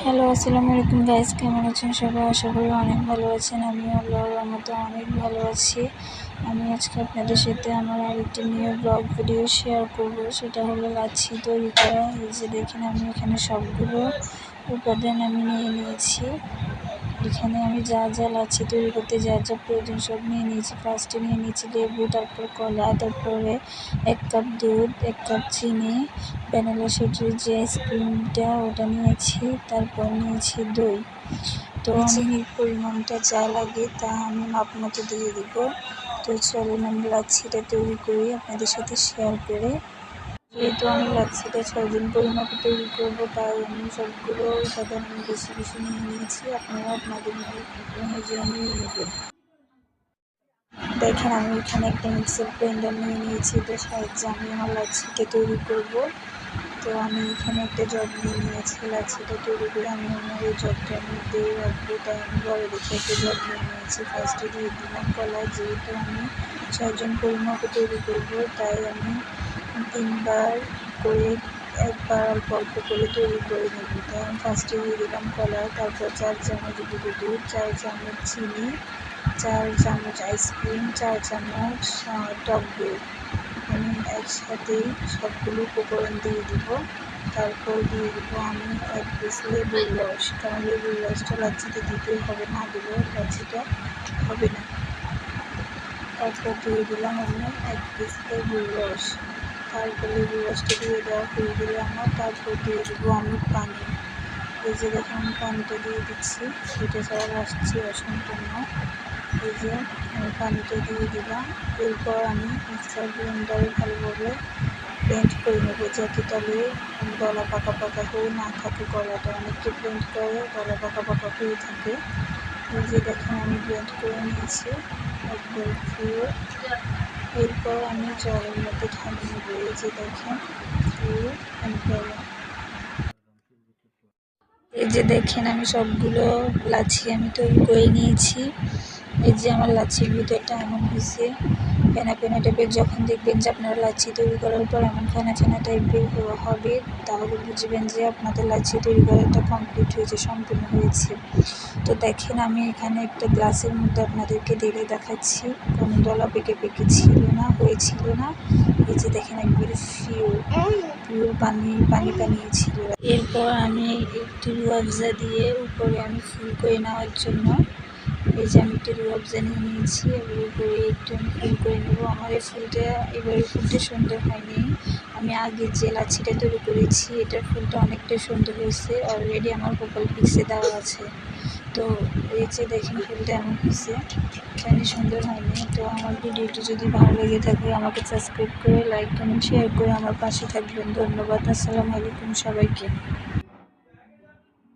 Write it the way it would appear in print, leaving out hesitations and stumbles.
Hello, আসসালামু আলাইকুম guys, কেমন আছেন সবাই? আশা করি অনেক ভালো আছেন। আমি আল্লাহর রহমতে অনেক ভালো আছি। আমি আজকে আপনাদের সাথে আমার আরেকটি নিউ ব্লগ ভিডিও শেয়ার করব। সেটা হলো লাচ্ছি তৈরি করা। এই যে দেখেন, আমি এখানে সবগুলো উপাদান আমি নিয়ে নিয়েছি। এখানে আমি যা যা লাচ্ছি তৈরি করতে যা যা প্রয়োজন সব নিয়ে নিয়েছি। ফার্স্টে নিয়ে নিয়েছি লেবু, তারপর কলা, তারপরে 1 কাপ দুধ, 1 কাপ চিনি, ভ্যানিলা সেটের যে আইসক্রিমটা ওটা নিয়েছি, তারপর নিয়েছি দই। তো চিনির পরিমাণটা যা লাগে তা আমি মাপ মতো দিয়ে দিব। তো চলুন আমি লাচ্ছিটা তৈরি করি আপনাদের সাথে শেয়ার করে। যেহেতু আমি লাচ্ছিটা 6 জন পরিমাপে তৈরি করব, তাই আমি সবগুলো উপাদান আমি বেশি বেশি নিয়ে নিয়েছি। আপনারা আপনাদের অনুযায়ী নিয়ে নেবেন। দেখেন, আমি এখানে একটা মিক্সার গ্রাইন্ডার নিয়ে নিয়েছি। এটার সাহায্যে আমি আমার লাচ্ছিটা তৈরি করব। তো আমি এখানে একটা জগ নিয়ে নিয়েছি। লাচ্ছিটা তৈরি করে আমি আমার এই জগটার মধ্যেই রাখবো, তাই আমি বড় দেখে একটা জগ নিয়ে নিয়েছি। ফার্স্টে দিয়ে দিলাম কলা। যেহেতু আমি 6 জন পরিমাপে তৈরি করব, তাই আমি 3 বার করে, একবার অল্প অল্প করে তৈরি করে নেব। তাই আমি ফার্স্টে দিয়ে দিলাম কলা, তারপর 4 চামচ গুঁড়ো দুধ, 4 চামচ চিনি, 4 চামচ আইসক্রিম, 4 চামচ টক দই। আমি একসাথেই সবগুলো উপকরণ দিয়ে দিব। তারপর দিয়ে দিব আমি 1 পিস লেবুর রস, কারণ লেবুর রসটা লাচ্ছিতে দিতেই হবে, না দিলেও লাচ্ছিটা হবে না। তারপর দিয়ে দিলাম আমি 1 পিস লেবুর রস। তারপর লেবুর রসটা দিয়ে দেওয়া হয়ে গেলে আমার, তারপর দিয়ে দেবো আমি পানি। এই যে দেখুন, আমি পানিটা দিয়ে দিচ্ছি, এটা ছাড়া লাচ্ছি অসম্পূর্ণ। এই যে আমি পানিটা দিয়ে দিলাম। এরপর আমি মিক্সার গ্রাইন্ডারে ভালোভাবে ব্লেন্ড করে নেব, যাতে তাহলে গলা পাকা পাকা হয়ে না থাকে। গলাটা অনেকটা ব্লেন্ড করে গলা পাকা পাকা হয়ে থাকে। এই যে দেখেন, আমি ব্লেন্ড করে নিয়েছি একবার পুরো। এরপর আমি জলের মধ্যে ঢালে নেব। এই যে দেখেন, পুরো এই যে দেখেন, আমি সবগুলো লাচ্ছি আমি তৈরি করে নিয়েছি। এই যে আমার লাচ্ছির ভিতরটা এমন হয়েছে ফেনা ফেনা টাইপের। যখন দেখবেন যে আপনারা লাচ্ছি তৈরি করার পর এমন ফেনা ফেনা টাইপের হবে, তাহলে বুঝবেন যে আপনাদের লাচ্ছি তৈরি করাটা কমপ্লিট হয়েছে, সম্পূর্ণ হয়েছে। তো দেখেন, আমি এখানে একটা গ্লাসের মধ্যে আপনাদেরকে ঢেলে দেখাচ্ছি। কোনো দলা পেকে পেকে ছিল না, হয়েছিল না। এই যে দেখেন, একবারে পিওর পানি পানি পানি ছিল। এরপর আমি একটু রুয়াবজা দিয়ে উপরে আমি ফুল করে নেওয়ার জন্য, এই যে আমি একটু রুয়াবজা নিয়ে নিয়েছি, এবার উপরে একটু আমি ফুল করে নেব। আমার এই ফুলটা, এবার ফুলটা সুন্দর হয়নি। আমি আগে যে লাচ্ছিটা তৈরি করেছি এটার ফুলটা অনেকটা সুন্দর হয়েছে, অলরেডি আমার প্রোফাইল পিক্সে দেওয়া আছে। তো এই যে দেখেন, ফুলটা এমন হয়েছে, এখানে সুন্দর হয়নি। তো আমার ভিডিওটি যদি ভালো লেগে থাকে আমাকে সাবস্ক্রাইব করে, লাইক, কমেন্ট, শেয়ার করে আমার পাশে থাকবেন। ধন্যবাদ। আসসালামু আলাইকুম সবাইকে।